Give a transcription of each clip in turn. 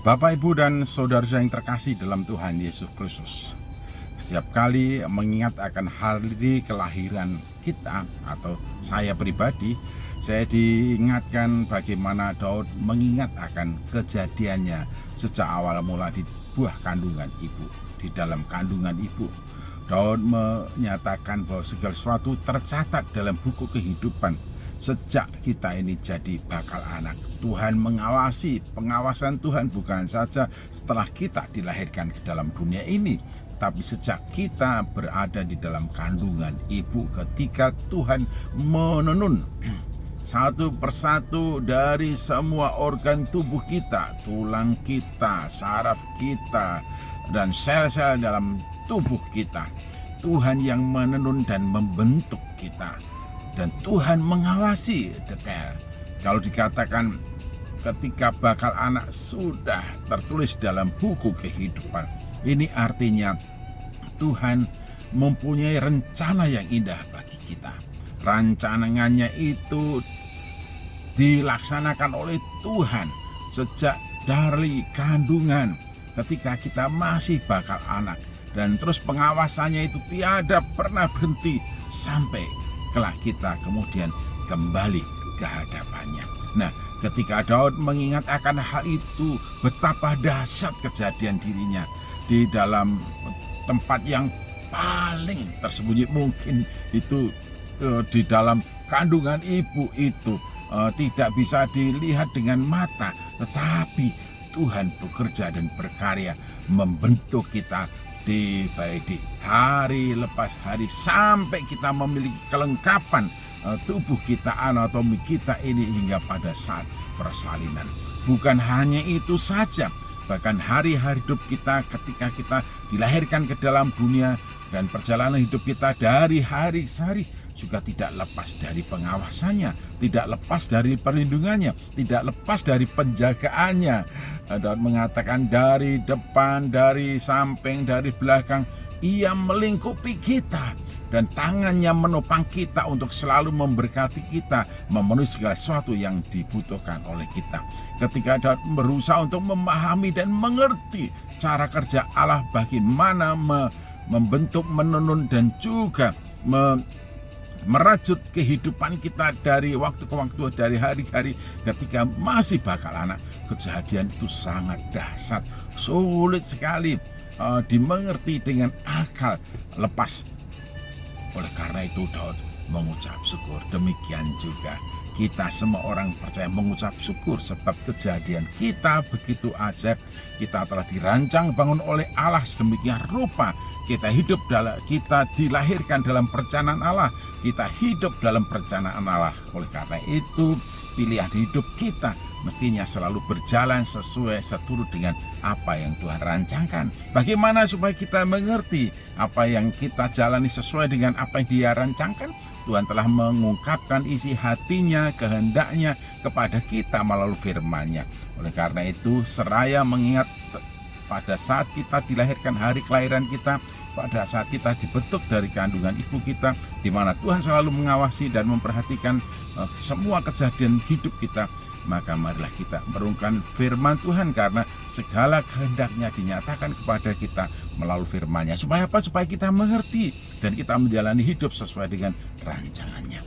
Bapak, Ibu, dan saudara yang terkasih dalam Tuhan Yesus Kristus, setiap kali mengingat akan hari kelahiran kita atau saya pribadi, saya diingatkan bagaimana Daud mengingat akan kejadiannya sejak awal mula di buah kandungan ibu, di dalam kandungan ibu. Daud menyatakan bahwa segala sesuatu tercatat dalam buku kehidupan sejak kita ini jadi bakal anak. Tuhan mengawasi, pengawasan Tuhan bukan saja setelah kita dilahirkan ke dalam dunia ini, tapi sejak kita berada di dalam kandungan ibu, ketika Tuhan menenun satu persatu dari semua organ tubuh kita, tulang kita, saraf kita, dan sel-sel dalam tubuh kita. Tuhan yang menenun dan membentuk kita, dan Tuhan mengawasi detail. Kalau dikatakan ketika bakal anak sudah tertulis dalam buku kehidupan, ini artinya Tuhan mempunyai rencana yang indah bagi kita. Rancananya itu dilaksanakan oleh Tuhan sejak dari kandungan, ketika kita masih bakal anak, dan terus pengawasannya itu tiada pernah berhenti sampai kelak kita kemudian kembali ke hadapannya. Nah, ketika Daud mengingat akan hal itu, betapa dahsyat kejadian dirinya di dalam tempat yang paling tersembunyi mungkin, itu di dalam kandungan ibu itu tidak bisa dilihat dengan mata, tetapi Tuhan bekerja dan berkarya membentuk kita di hari lepas hari sampai kita memiliki kelengkapan tubuh kita, anatomi kita ini hingga pada saat persalinan. Bukan hanya itu saja, bahkan hari-hari hidup kita ketika kita dilahirkan ke dalam dunia, dan perjalanan hidup kita dari hari ke hari juga tidak lepas dari pengawasannya, tidak lepas dari perlindungannya, tidak lepas dari penjagaannya. Daud mengatakan dari depan, dari samping, dari belakang, Ia melingkupi kita, dan tangannya menopang kita untuk selalu memberkati kita, memenuhi segala sesuatu yang dibutuhkan oleh kita. Ketika Daud berusaha untuk memahami dan mengerti cara kerja Allah, bagaimana membentuk, menenun, dan juga merajut kehidupan kita dari waktu ke waktu, dari hari ke hari ketika masih bakal anak, kejadian itu sangat dahsyat, sulit sekali dimengerti dengan akal lepas. Oleh karena itu Daud mengucap syukur. Demikian juga kita semua orang percaya mengucap syukur, sebab kejadian kita begitu ajaib. Kita telah dirancang bangun oleh Allah sedemikian rupa. Kita hidup kita dilahirkan dalam perencanaan Allah. Kita hidup dalam perencanaan Allah. Oleh karena itu pilihan hidup kita mestinya selalu berjalan sesuai seturut dengan apa yang Tuhan rancangkan. Bagaimana supaya kita mengerti apa yang kita jalani sesuai dengan apa yang Dia rancangkan? Tuhan telah mengungkapkan isi hatinya, kehendaknya kepada kita melalui firman-Nya. Oleh karena itu, seraya mengingat pada saat kita dilahirkan, hari kelahiran kita, pada saat kita dibentuk dari kandungan ibu kita, di mana Tuhan selalu mengawasi dan memperhatikan semua kejadian hidup kita, maka marilah kita merenungkan firman Tuhan, karena segala kehendaknya dinyatakan kepada kita melalui firman-Nya. Supaya apa? Supaya kita mengerti dan kita menjalani hidup sesuai dengan rancangannya.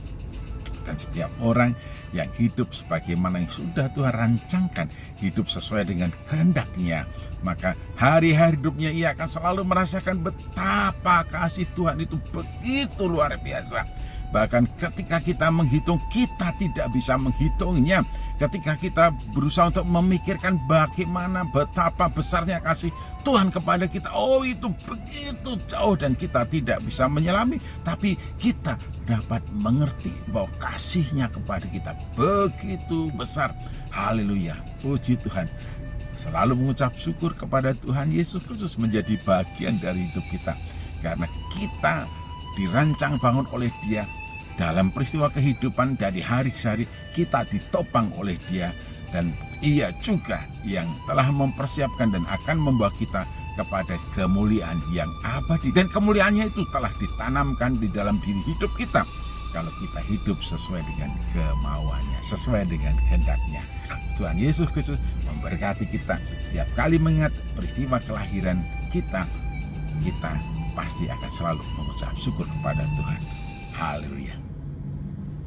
Dan setiap orang yang hidup sebagaimana yang sudah Tuhan rancangkan, hidup sesuai dengan kehendak-Nya, maka hari-hari hidupnya ia akan selalu merasakan betapa kasih Tuhan itu begitu luar biasa. Bahkan ketika kita menghitung, kita tidak bisa menghitungnya. Ketika kita berusaha untuk memikirkan bagaimana betapa besarnya kasih Tuhan kepada kita, oh itu begitu jauh dan kita tidak bisa menyelami. Tapi kita dapat mengerti bahwa kasih-Nya kepada kita begitu besar. Haleluya, puji Tuhan. Selalu mengucap syukur kepada Tuhan Yesus Kristus menjadi bagian dari hidup kita, karena kita dirancang bangun oleh Dia. Dalam peristiwa kehidupan dari hari ke hari, kita ditopang oleh Dia, dan Ia juga yang telah mempersiapkan dan akan membawa kita kepada kemuliaan yang abadi. Dan kemuliaannya itu telah ditanamkan di dalam diri hidup kita kalau kita hidup sesuai dengan kemauannya, sesuai dengan kehendak-Nya. Tuhan Yesus Kristus memberkati kita. setiap kali mengingat peristiwa kelahiran kita pasti akan selalu mengucap syukur kepada Tuhan. Haleluya.